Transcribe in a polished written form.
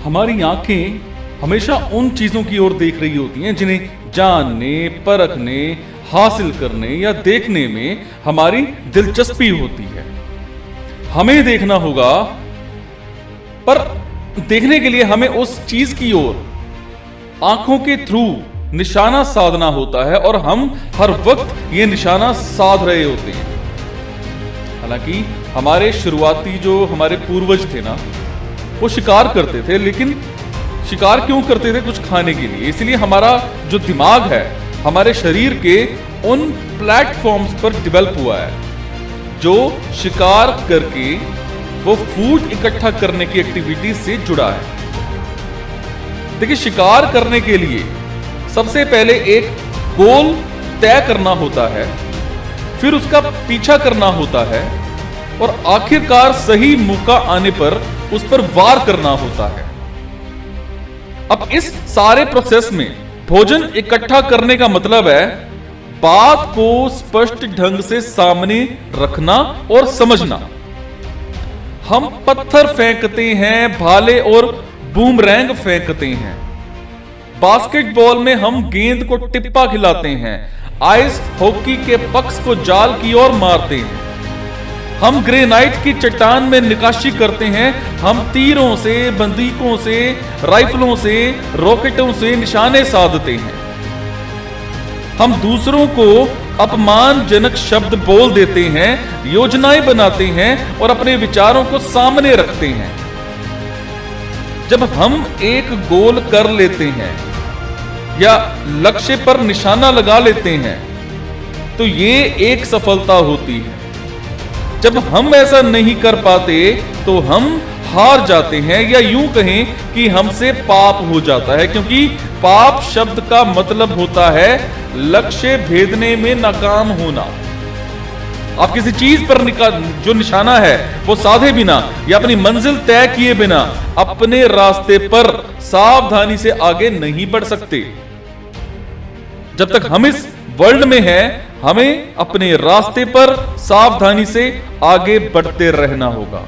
हमारी आंखें हमेशा उन चीजों की ओर देख रही होती हैं जिन्हें जानने, परखने, हासिल करने या देखने में हमारी दिलचस्पी होती है। हमें देखना होगा, पर देखने के लिए हमें उस चीज की ओर आंखों के थ्रू निशाना साधना होता है और हम हर वक्त ये निशाना साध रहे होते हैं। हालांकि हमारे शुरुआती जो हमारे पूर्वज थे ना, वो शिकार करते थे, लेकिन शिकार क्यों करते थे? कुछ खाने के लिए। इसलिए हमारा जो दिमाग है हमारे शरीर के उन प्लेटफॉर्म्स पर डेवलप हुआ है जो शिकार करके वो फूड इकट्ठा करने की एक्टिविटी से जुड़ा है। देखिए, शिकार करने के लिए सबसे पहले एक गोल तय करना होता है, फिर उसका पीछा करना होता है और आखिरकार सही मौका आने पर उस पर वार करना होता है। अब इस सारे प्रोसेस में भोजन इकट्ठा करने का मतलब है बात को स्पष्ट ढंग से सामने रखना और समझना। हम पत्थर फेंकते हैं, भाले और बूमरैंग फेंकते हैं। बास्केटबॉल में हम गेंद को टिप्पा खिलाते हैं, आइस हॉकी के पक्स को जाल की ओर मारते हैं। हम ग्रेनाइट की चट्टान में निकाशी करते हैं, हम तीरों से, बंदूकों से, राइफलों से, रॉकेटों से निशाने साधते हैं। हम दूसरों को अपमानजनक शब्द बोल देते हैं, योजनाएं बनाते हैं और अपने विचारों को सामने रखते हैं। जब हम एक गोल कर लेते हैं या लक्ष्य पर निशाना लगा लेते हैं तो ये एक सफलता होती है। जब हम ऐसा नहीं कर पाते तो हम हार जाते हैं, या यूं कहें कि हमसे पाप हो जाता है, क्योंकि पाप शब्द का मतलब होता है लक्ष्य भेदने में नाकाम होना। आप किसी चीज पर जो निशाना है वो साधे बिना या अपनी मंजिल तय किए बिना अपने रास्ते पर सावधानी से आगे नहीं बढ़ सकते। जब तक हम इस वर्ल्ड में हैं, हमें अपने रास्ते पर सावधानी से आगे बढ़ते रहना होगा।